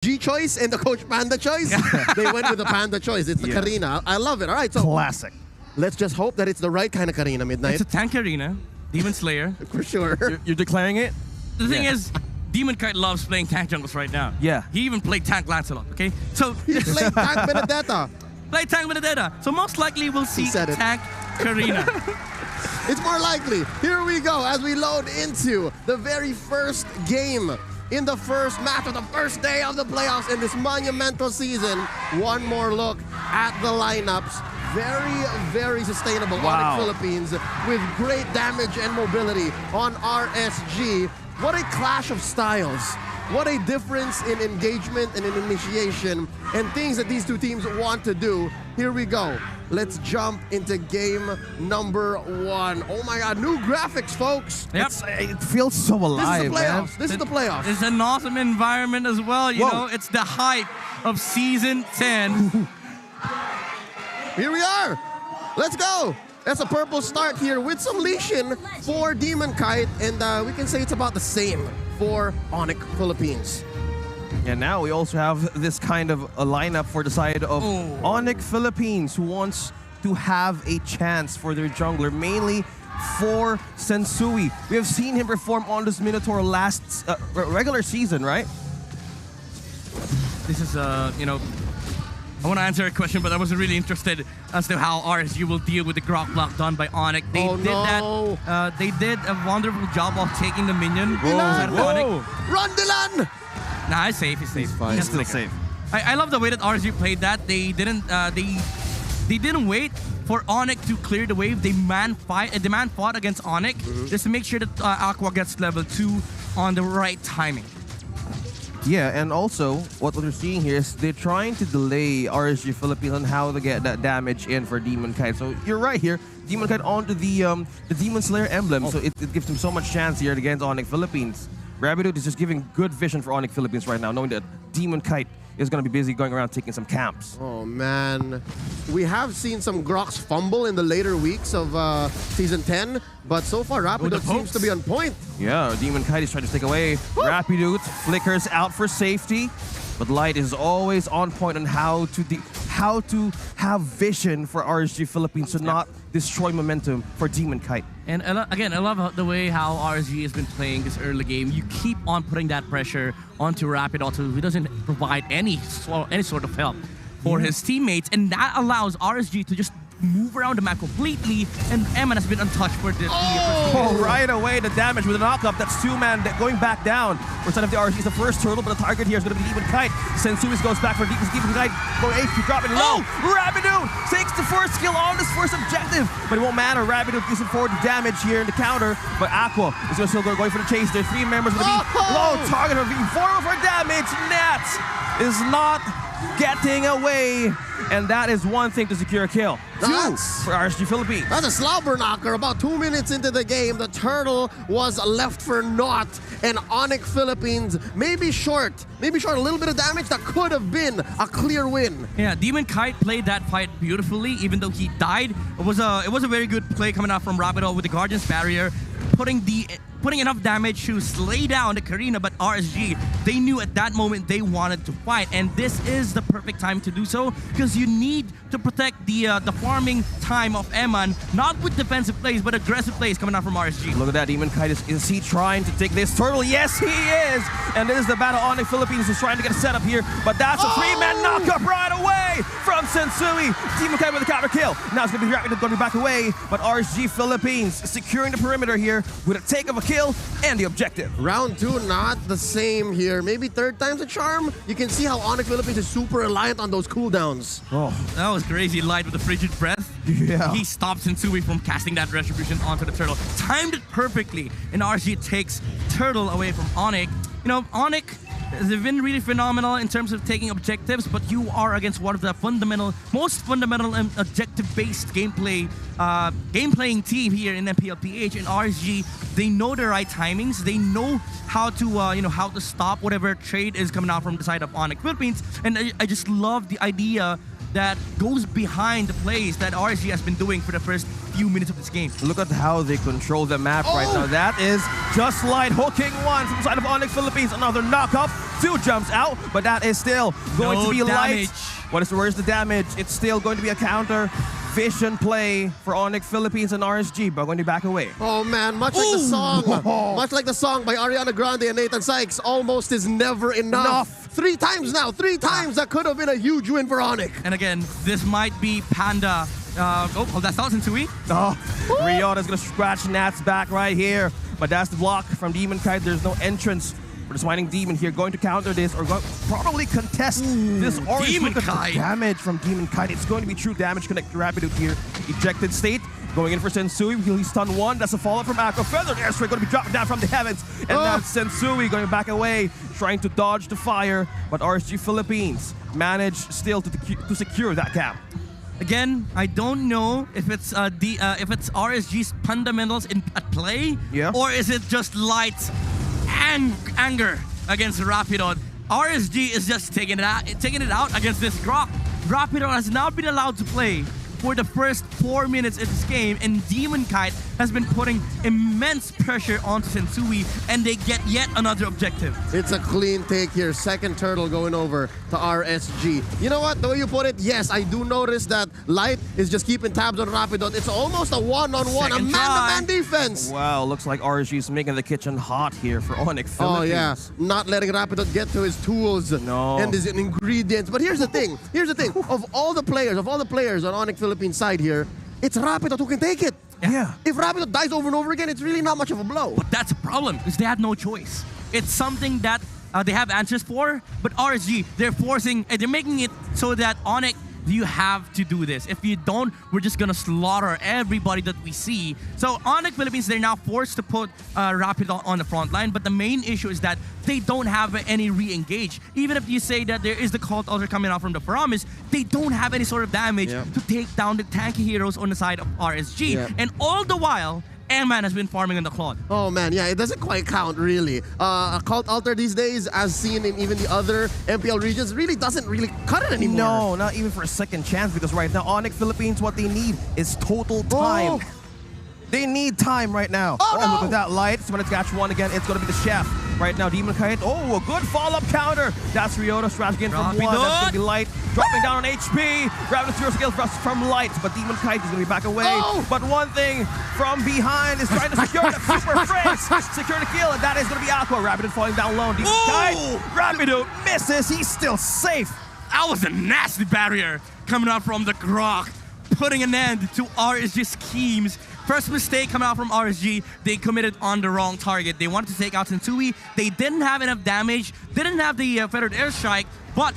G choice and the Coach Panda choice. They went with the Panda choice. It's the Karina. I love it. All right, so classic. Let's just hope that it's the right kind of Karina, Midnight. It's a tank Karina, Demon Slayer. For sure. You're declaring it? The thing is, Demon Kite loves playing tank jungles right now. Yeah. He even played tank Lancelot, okay? So He played Tank Benedetta. play tank Benedetta. So most likely we'll see said it. tank Karina. It's more likely. Here we go as we load into the very first game in the first match of the first day of the playoffs in this monumental season. One more look at the lineups. Very, very sustainable ONIC Philippines with great damage and mobility on RSG. What a clash of styles. What a difference in engagement and in initiation and things that these two teams want to do. Here we go. Let's jump into game number 1. Oh my God, new graphics, folks. Yep. It feels so alive, man. This is the playoffs. It's an awesome environment as well, you know. It's the hype of Season 10. Here we are. Let's go. That's a purple start here with some lesion for Demon Kite, and we can say it's about the same for ONIC Philippines. And now we also have this kind of a lineup for the side of ONIC Philippines, who wants to have a chance for their jungler, mainly for Sensui. We have seen him perform on this Minotaur last regular season, right? This is, you know, I want to answer a question, but I wasn't really interested as to how RSG will deal with the Grok block done by ONIC. They that. They did a wonderful job of taking the minion. Run, Dylan! Nah, he's safe. He's safe. Fine. He's still safe. I love the way that RSG played that. They didn't. They didn't wait for ONIC to clear the wave. They fought against ONIC just to make sure that Aqua gets level 2 on the right timing. Yeah, and also what we're seeing here is they're trying to delay RSG Philippines on how to get that damage in for Demon Kite. So you're right here, Demon Kite onto the Demon Slayer emblem, so it gives him so much chance here against ONIC Philippines. Rabbitoot is just giving good vision for ONIC Philippines right now, knowing that Demon Kite is going to be busy going around taking some camps. Oh man, we have seen some Groks fumble in the later weeks of Season 10, but so far Rabbitoot seems to be on point. Yeah, Demon Kite is trying to take away. Rabbitoot flickers out for safety, but Light is always on point on how to have vision for RSG Philippines to not destroy momentum for Demon Kite. And again, I love the way how RSG has been playing this early game. You keep on putting that pressure onto Rabbitoot, who doesn't provide any sort of help for his teammates, and that allows RSG to just move around the map completely, and Eman has been untouched for the right away, the damage with a knock-up. That's 2-man going back down. For side of the RSG is the first turtle, but the target here is going to be Demon Kite. Sensui goes back for Demon Kite. Going HP, dropping low. Rabbitoot takes the first kill on this first objective, but it won't matter. Rabbitoot using forward damage here in the counter, but Aqua is going to still going for the chase. There's 3 members going to be low. Target of being vulnerable for damage. Nats is not getting away, and that is one thing to secure a kill. 2 for RSG Philippines. That's a slobber knocker. About 2 minutes into the game, the turtle was left for naught, and ONIC Philippines maybe short a little bit of damage that could have been a clear win. Yeah, Demon Kite played that fight beautifully, even though he died. It was a very good play coming out from Rabbitoot with the Guardian's Barrier, putting enough damage to slay down the Karina, but RSG, they knew at that moment they wanted to fight, and this is the perfect time to do so, because you need to protect the farming time of Eman, not with defensive plays, but aggressive plays coming out from RSG. Look at that, Demon Kite. Is he trying to take this turtle? Yes, he is! And this is the battle. ONIC Philippines is trying to get a setup here, but that's a 3-man knockup right away from Sensui. Demon Kite with a counter kill. Now it's going to be Rabbitoot going to be back away, but RSG Philippines securing the perimeter here with a take of a kill and the objective. Round 2, not the same here. Maybe 3rd time's a charm. You can see how ONIC Philippines is super reliant on those cooldowns. Oh, that was crazy. Light with the frigid breath. Yeah. He stops Sensui from casting that retribution onto the turtle. Timed it perfectly, and RSG takes turtle away from ONIC. You know, ONIC, they've been really phenomenal in terms of taking objectives, but you are against one of the most fundamental and objective-based game-playing team here in MPLPH. And RSG, they know the right timings. They know how to, how to stop whatever trade is coming out from the side of ONIC Philippines. And I just love the idea that goes behind the plays that RSG has been doing for the first few minutes of this game. Look at how they control the map right now. That is just light hooking one from the side of ONIC Philippines. Another knockup. 2 jumps out, but that is still going to be damage. light. Where's the damage? It's still going to be a counter. Vision play for ONIC Philippines and RSG, but going to back away. Oh man, much like the song, much like the song by Ariana Grande and Nathan Sykes, almost is never enough. 3 times now, 3 times that could have been a huge win for ONIC. And again, this might be Panda. That's not Sensui. Ryota's gonna scratch Nat's back right here, but that's the block from Demon Kite. There's no entrance for the Smiting Demon here. Going to counter this or probably contest this orange. Demon Look at Kite. the damage from Demon Kite. It's going to be true damage. Connect to Rapidude here. Ejected state. Going in for Sensui. He'll stun 1. That's a follow-up from Aqua. Feathered airstrike going to be dropping down from the heavens. And now Sensui going back away, trying to dodge the fire. But RSG Philippines managed still to secure that cap. Again, I don't know if it's RSG's fundamentals at play, or is it just light anger against Rapidon. RSG is just taking it out against this Grok. Rapidon has now been allowed to play for the first 4 minutes of this game, and Demon Kite has been putting immense pressure onto Sensui, and they get yet another objective. It's a clean take here. Second turtle going over to RSG. You know what? The way you put it, yes, I do notice that Light is just keeping tabs on Rapidon. It's almost a one-on-one, a man-to-man defense. Wow, looks like RSG is making the kitchen hot here for ONIC Philippines. Oh yeah, not letting Rapidon get to his tools and his ingredients. But here's the thing. Of all the players on ONIC Philippines side here, it's Rapidon who can take it. Yeah. If Rapidon dies over and over again, it's really not much of a blow. But that's a problem, because they had no choice. It's something that they have answers for, but RSG, they're making it so that ONIC, you have to do this. If you don't, we're just gonna slaughter everybody that we see. So ONIC Philippines, they're now forced to put Rapidon on the front line, but the main issue is that they don't have any re-engage. Even if you say that there is the Cult Altar coming out from the Promise, they don't have any sort of damage to take down the tanky heroes on the side of RSG. And all the while, Airman has been farming on the Claude. Oh man, yeah, it doesn't quite count really. A Cult Altar these days, as seen in even the other MPL regions, really doesn't cut it anymore. No, not even for a second chance, because right now, ONIC Philippines, what they need is total time. They need time right now. Look at that light. So when it's catch 1 again, it's going to be the chef. Right now, Demon Kite. Oh, a good follow-up counter. That's Ryota scratching in from 1. That's going to be Light. Dropping down on HP. Ravenous Zero Scale from Light. But Demon Kite is going to be back away. But one thing from behind is trying to secure the super phrase. Secure the kill, and that is going to be Aqua. Rapidude falling down low. Demon Kite. Rapidude misses. He's still safe. That was a nasty barrier coming out from the Grok, putting an end to RSG schemes. First mistake coming out from RSG, they committed on the wrong target. They wanted to take out Sensui. They didn't have enough damage, didn't have the feathered airstrike, but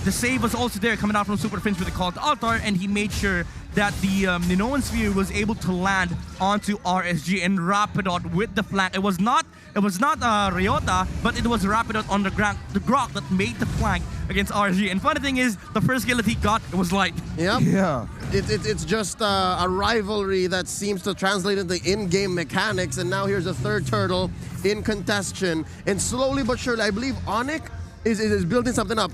the save was also there coming out from Super Finch with the Cult Altar, and he made sure that the Minoan Sphere was able to land onto RSG and Rapidon with the flank. It was not Ryota, but it was Rapidon on the Grok that made the flank against RSG. And funny thing is, the first kill that he got, it was Light. Yep. Yeah. It's just a rivalry that seems to translate into in-game mechanics, and now here's a third turtle in contention. And slowly but surely, I believe ONIC is building something up.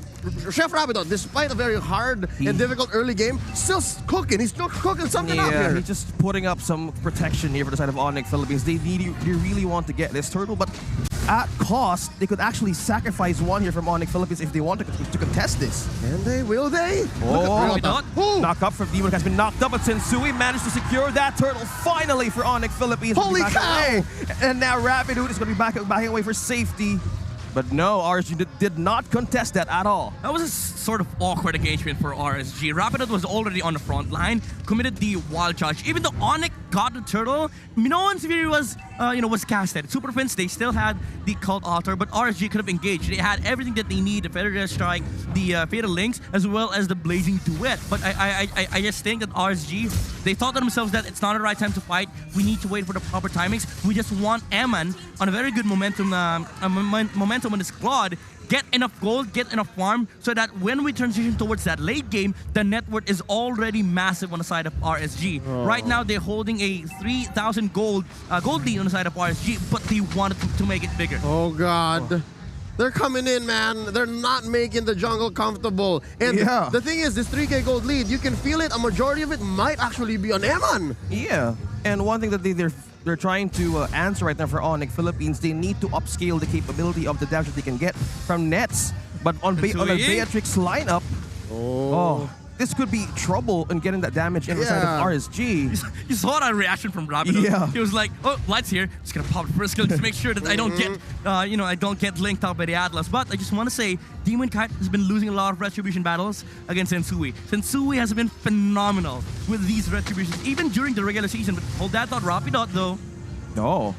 Chef Rapidon, despite a very hard and difficult early game, still cooking. He's still cooking something up here. He's just putting up some protection here for the side of ONIC Philippines. They really want to get this turtle, but at cost, they could actually sacrifice 1 here from ONIC Philippines if they want to contest this. Can they? Will they? Knock up from Demon has been knocked up, but Sensui managed to secure that turtle finally for ONIC Philippines. Holy cow! And now Rapidude is going to be backing away for safety. But no, RSG did not contest that at all. That was a sort of awkward engagement for RSG. Rapidon was already on the front line, committed the wild charge. Even though ONIC got the turtle, Minoan Sphere was casted. Super Fins, they still had the Cult Altar, but RSG could have engaged. They had everything that they need, the Feather Strike, the Fatal Links, as well as the Blazing Duet. But I just think that RSG, they thought to themselves that it's not the right time to fight. We need to wait for the proper timings. We just want Eman on a very good momentum in this squad, get enough gold, get enough farm, so that when we transition towards that late game, the net worth is already massive on the side of RSG. Right now, they're holding a 3,000 gold lead on the side of RSG, but they wanted to make it bigger. Oh God. They're coming in, man. They're not making the jungle comfortable. And Yeah. the thing is, this 3K gold lead, you can feel it. A majority of it might actually be on Eman. Yeah, and one thing that they're trying to answer right now for ONIC Philippines, they need to upscale the capability of the damage that they can get from nets. But on a Beatrix lineup, this could be trouble in getting that damage in the side of RSG. You saw that reaction from Rapido. Yeah. He was like, "Oh, lights here. Just gonna pop the first skill just to make sure that I don't get, I don't get linked up by the Atlas." But I just want to say, Demon Kite has been losing a lot of retribution battles against Sensui. Sensui has been phenomenal with these retributions, even during the regular season. But hold that thought, Rapido though. No.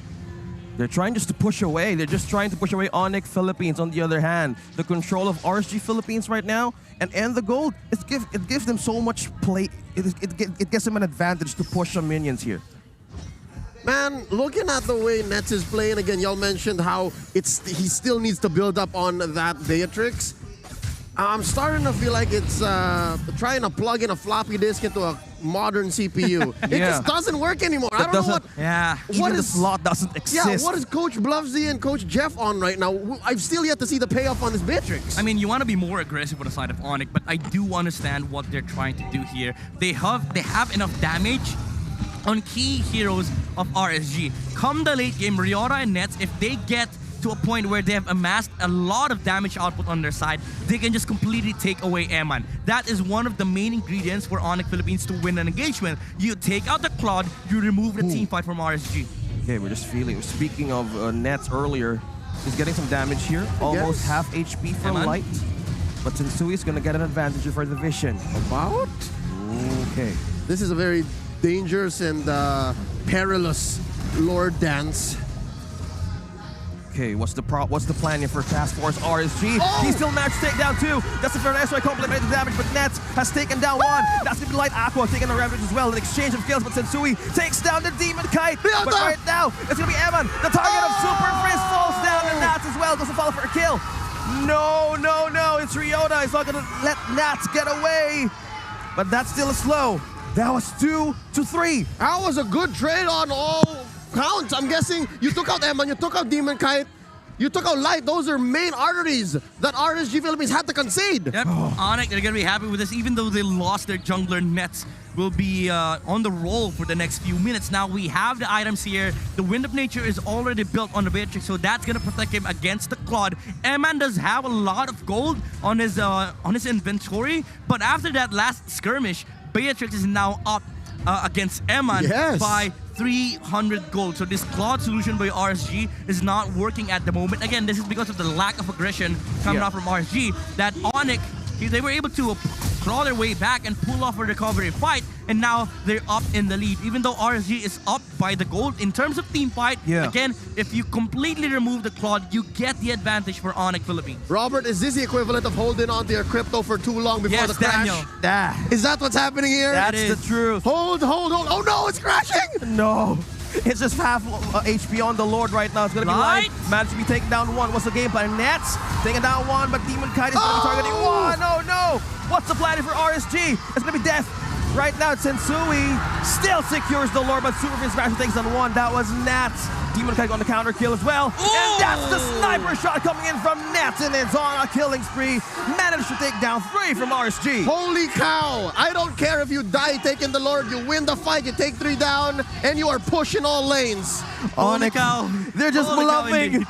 They're trying just to push away. They're just trying to push away ONIC Philippines. On the other hand, the control of RSG Philippines right now and the gold, it gives them so much play. It gives them an advantage to push some minions here. Man, looking at the way Nets is playing, again, y'all mentioned how he still needs to build up on that Beatrix. I'm starting to feel like it's trying to plug in a floppy disk into a modern CPU. It just doesn't work anymore. I don't know what. Yeah. Even the slot doesn't exist. Yeah, what is Coach Bluffsy and Coach Jeff on right now? I've still yet to see the payoff on this Beatrix. I mean, you want to be more aggressive on the side of ONIC, but I do understand what they're trying to do here. They have enough damage on key heroes of RSG. Come the late game, Ryota and Nets, if they get to a point where they have amassed a lot of damage output on their side, they can just completely take away Eman. That is one of the main ingredients for ONIC Philippines to win an engagement. You take out the Claude, you remove the team fight from RSG. Okay, we're just feeling. Speaking of Nets earlier, he's getting some damage here. Almost half HP from Light. But Sensui is going to get an advantage for the Vision. About? Okay. This is a very dangerous and perilous Lord Dance. Okay, what's the plan here for Task Force RSG? He still managed to take down two. That's a fair SY complemented the damage, but Nets has taken down one. That's gonna be Light Aqua taking the Ravage as well. An exchange of kills, but Sensui takes down the Demon Kite. But right now, it's gonna be Eman. The target of Super Frizz falls down, and Nats as well doesn't fall for a kill. No, no, no, it's Ryota. He's not gonna let Nats get away. But that's still a slow. That was 2 to 3. That was a good trade on all counts. I'm guessing you took out Eman, you took out Demon Kite, you took out Light. Those are main arteries that RSG Philippines had to concede. Yep, ONIC, they're going to be happy with this. Even though they lost their jungler, Nets will be on the roll for the next few minutes. Now we have the items here. The Wind of Nature is already built on the Beatrix, so that's going to protect him against the Claude. Eman does have a lot of gold on his inventory, but after that last skirmish, Beatrix is now up against Eman by 300 gold. So this Claude solution by RSG is not working at the moment. Again, this is because of the lack of aggression coming out from RSG. That ONIC, they were able to claw their way back and pull off a recovery fight, and now they're up in the lead. Even though RSG is up by the gold in terms of team fight, again, if you completely remove the Claude, you get the advantage for ONIC Philippines. Robert, is this the equivalent of holding on to your crypto for too long before the crash? Daniel. Is that what's happening here? That's the truth. Hold. Oh no, it's crashing! No. It's just half HP on the Lord right now. It's going to be Light. Managed to be taking down one. What's the game plan? Nets taking down one, but Demon Kite is going to be targeting one. Oh no! What's the plan for RSG? It's going to be death. Right now, Sensui still secures the Lord, but Super Frizz Smash takes on one. That was Nats. Demon Kite on the counter kill as well. And that's the sniper shot coming in from Nats, and it's on a killing spree. Managed to take down 3 from RSG. Holy cow! I don't care if you die taking the Lord, you win the fight, you take 3 down, and you are pushing all lanes. Holy cow. They're just bluffing.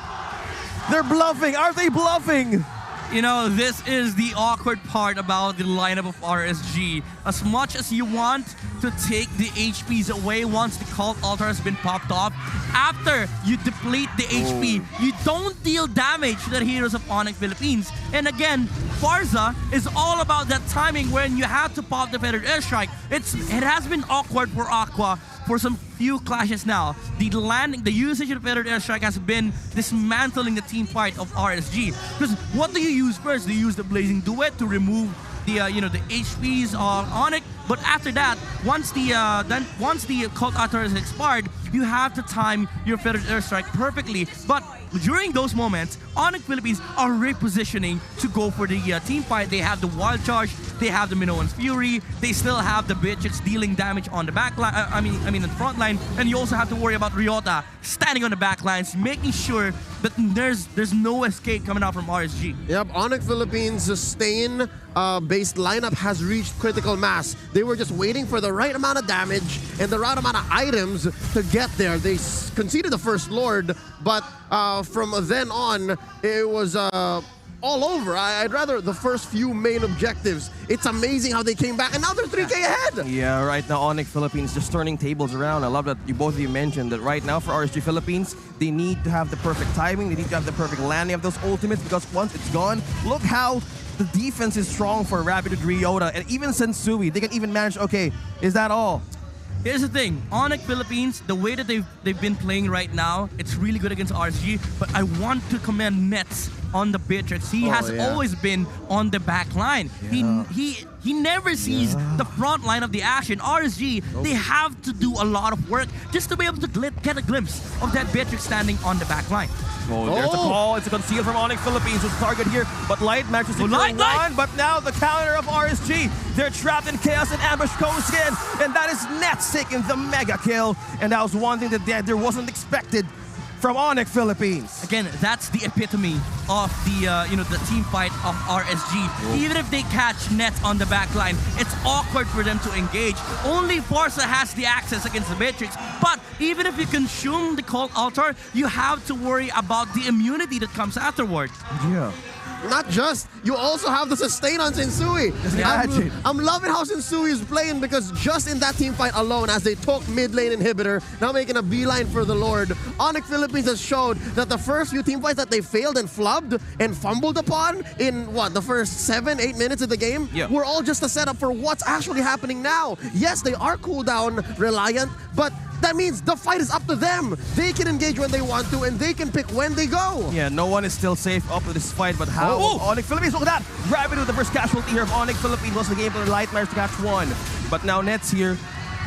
They're bluffing. Are they bluffing? You know, this is the awkward part about the lineup of RSG. As much as you want to take the HPs away once the Cult Altar has been popped off, after you deplete the HP, you don't deal damage to the heroes of ONIC Philippines. And again, Farza is all about that timing when you have to pop the Feathered Airstrike. It has been awkward for Aqua for some few clashes now. The usage of the Feathered Airstrike has been dismantling the team fight of RSG. Because what do you use first? Do you use the Blazing Duet to remove the the HPs on ONIC? But after that, once the Cult Altar is expired, you have to time your Feathered Airstrike perfectly. But during those moments, ONIC Philippines are repositioning to go for the team fight. They have the Wild Charge, they have the Minoan's Fury, they still have the Bitches dealing damage on the back line, I mean the front line, and you also have to worry about Ryota standing on the back lines, making sure that there's no escape coming out from RSG. Yep, ONIC Philippines' sustain-based lineup has reached critical mass. They were just waiting for the right amount of damage and the right amount of items to get there. They conceded the first Lord, but from then on, it was all over. I'd rather the first few main objectives. It's amazing how they came back, and now they're 3K ahead. Yeah, right now ONIC Philippines just turning tables around. I love that both of you mentioned that right now for RSG Philippines, they need to have the perfect timing. They need to have the perfect landing of those ultimates, because once it's gone, look how the defense is strong for Rabbit Ryota, and even Sensui. They can even manage, okay, is that all? Here's the thing, ONIC Philippines, the way that they've been playing right now, it's really good against RSG, but I want to commend Nets on the Beatrix. He has always been on the back line. Yeah. He never sees the front line of the action. RSG, they have to do a lot of work just to be able to get a glimpse of that Beatrix standing on the back line. Oh, there's a call. It's a conceal from ONIC Philippines with the target here, but Light manages to Light. But now the counter of RSG. They're trapped in chaos and ambush coast again, and that is Nets taking the mega kill. And that was one thing that there wasn't expected from ONIC Philippines. Again, that's the epitome of the the team fight of RSG. Even if they catch Nets on the back line, it's awkward for them to engage. Only Forza has the access against the Matrix. But even if you consume the Cult Altar, you have to worry about the immunity that comes afterward. Yeah. Not just, you also have the sustain on Sensui. I'm loving how Sensui is playing, because just in that team fight alone, as they took mid lane inhibitor, now making a beeline for the Lord, ONIC Philippines has showed that the first few team fights that they failed and flubbed and fumbled upon in the first 7-8 minutes of the game were all just a setup for what's actually happening now. Yes, they are cooldown reliant, but that means the fight is up to them. They can engage when they want to, and they can pick when they go. Yeah, no one is still safe up with this fight, but how? ONIC Philippines, look at that! Rabbit with the first casualty here of ONIC Philippines. Was the game for the Light managed to catch one. But now Nets here,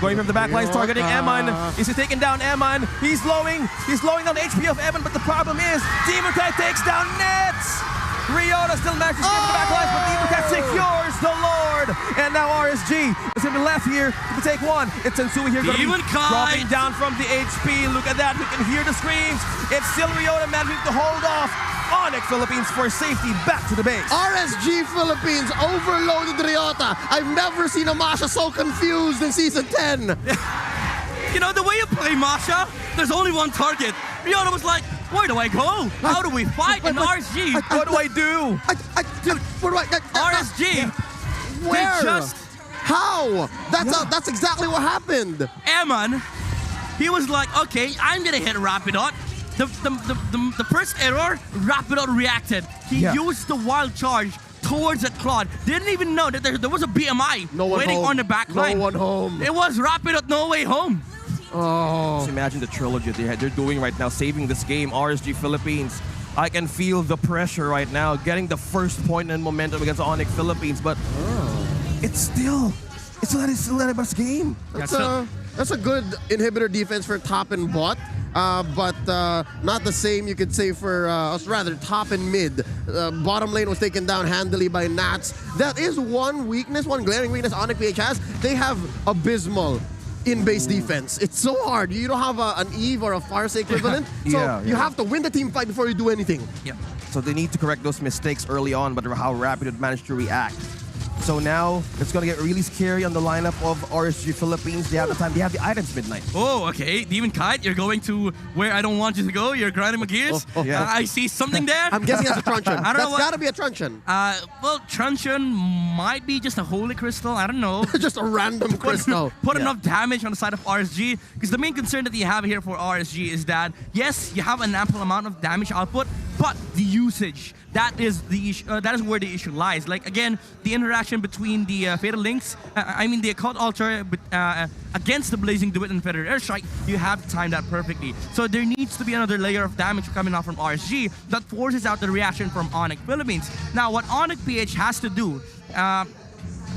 going from the back lines, targeting Eman. Is he taking down Eman? He's slowing down the HP of Eman, but the problem is, Demon Knight takes down Nets! Ryota still manages to get to the back lines, but Demon Knight secures the Lord! And now RSG is going to be left here to take one. It's Sensui here, going to be dropping down from the HP. Look at that, we can hear the screams. It's still Ryota managing to hold off ONIC Philippines for safety back to the base. RSG Philippines overloaded Ryota. I've never seen a Masha so confused in Season 10. You know, the way you play Masha, there's only one target. Ryota was like, where do I go? How do we fight in RSG? What do I do? RSG, Where? they just... How? That's exactly what happened. Eman, he was like, okay, I'm gonna hit Rapidot. The first error, Rapidot reacted. He used the Wild Charge towards that Claude. Didn't even know that there was a BMI waiting on the back line. No one home. It was Rapidot, no way home. Oh. Just imagine the trilogy they're doing right now, saving this game. RSG Philippines. I can feel the pressure right now, getting the first point and momentum against ONIC Philippines, but it's still anybody's game. That's a good inhibitor defense for top and bot, but not the same you could say for rather top and mid. Bottom lane was taken down handily by Nats. That is one weakness, one glaring weakness ONIC PH has. They have abysmal in-base defense. It's so hard. You don't have an Eve or a Farsa equivalent, so you have to win the team fight before you do anything. Yeah. So they need to correct those mistakes early on, but how Rapid would manage to react. So now it's gonna get really scary on the lineup of RSG Philippines. They have the time. They have the items midnight. Oh, okay. Demon Kite, you're going to where I don't want you to go. You're grinding my gears. I see something there. I'm guessing that's a truncheon. I don't know. That's gotta be a truncheon. Well, truncheon might be just a holy crystal. I don't know. Just a random crystal. Put enough damage on the side of RSG, because the main concern that you have here for RSG is that yes, you have an ample amount of damage output, but the usage. That is the issue. That is where the issue lies. Like again, the interaction between the Fatal Links, the Occult Altar against the Blazing Duet and Feather Airstrike, you have to time that perfectly. So there needs to be another layer of damage coming out from RSG that forces out the reaction from ONIC Philippines. Now, what ONIC PH has to do,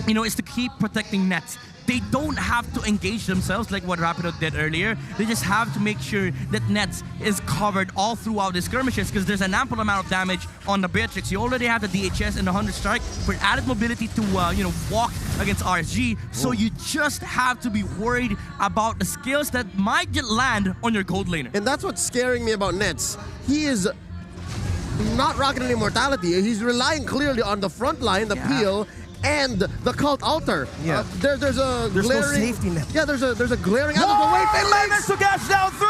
is to keep protecting nets. They don't have to engage themselves like what Rapido did earlier. They just have to make sure that Nets is covered all throughout the skirmishes because there's an ample amount of damage on the Beatrix. You already have the DHS and the 100 strike for added mobility to walk against RSG. So you just have to be worried about the skills that might get land on your gold laner. And that's what's scaring me about Nets. He is not rocking any mortality. He's relying clearly on the front line, the peel, and the cult altar. Yeah. There's no glaring safety net. Yeah, there's a glaring Whoa! out of the way. They managed to catch down 3!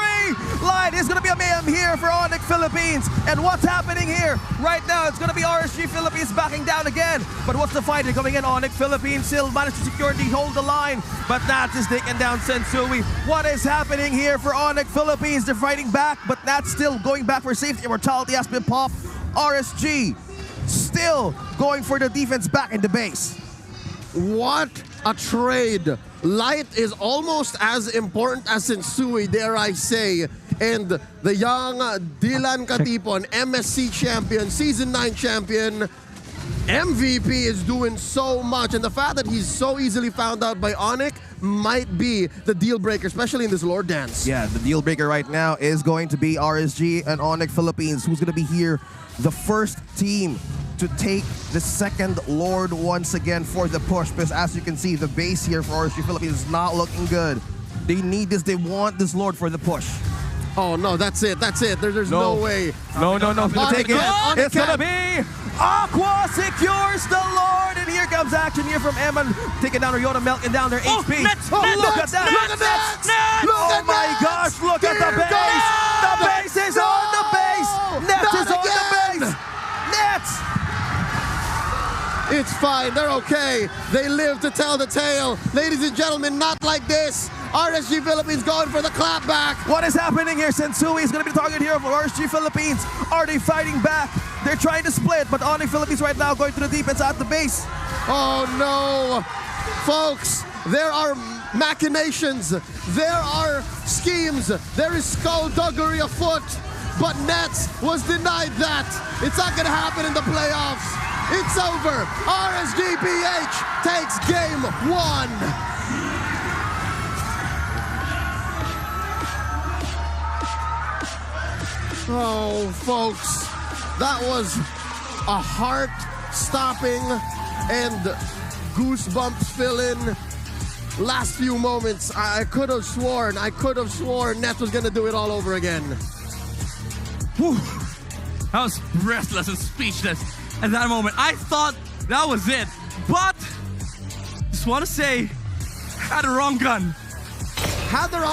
Line is gonna be a mayhem here for ONIC Philippines. And what's happening here? Right now, it's gonna be RSG Philippines backing down again. But what's the fight coming in? ONIC Philippines still managed to secure the hold the line. But Nats is taking down Sensui. What is happening here for ONIC Philippines? They're fighting back, but Nats still going back for safety. Immortality has been popped. RSG still going for the defense back in the base. What a trade. Light is almost as important as Sensui, dare I say. And the young Dylan Katipon, MSC champion, Season 9 champion, MVP is doing so much. And the fact that he's so easily found out by ONIC might be the deal breaker, especially in this Lord Dance. Yeah, the deal breaker right now is going to be RSG and ONIC Philippines, who's going to be here, the first team to take the second Lord once again for the push. Because as you can see, the base here for RSG Philippines is not looking good. They need this. They want this Lord for the push. Oh no, that's it. There's no way. No. Take it. ONIC It's gonna be Aqua secures the Lord, and here comes action here from Eman, taking down Ryota, melting down their HP. Nets, look Nets, at that! Nets, Look at that! Nets! Oh my gosh! Look at the base! The base is on the base! Nets is on the base! Nets! It's fine, they're okay. They live to tell the tale. Ladies and gentlemen, not like this. RSG Philippines going for the clapback. What is happening here? Sensui is going to be the target here of RSG Philippines. Are they fighting back? They're trying to split, but ONIC Philippines right now going to the defense at the base. Oh no. Folks, there are machinations. There are schemes. There is skullduggery afoot. But Nets was denied that. It's not going to happen in the playoffs. It's over. RSGPH takes game 1. Oh, folks, that was a heart-stopping and goosebumps-filling last few moments. I could have sworn Nets was going to do it all over again. Whew. I was breathless and speechless at that moment. I thought that was it, but just want to say, had the wrong gun. Had the wrong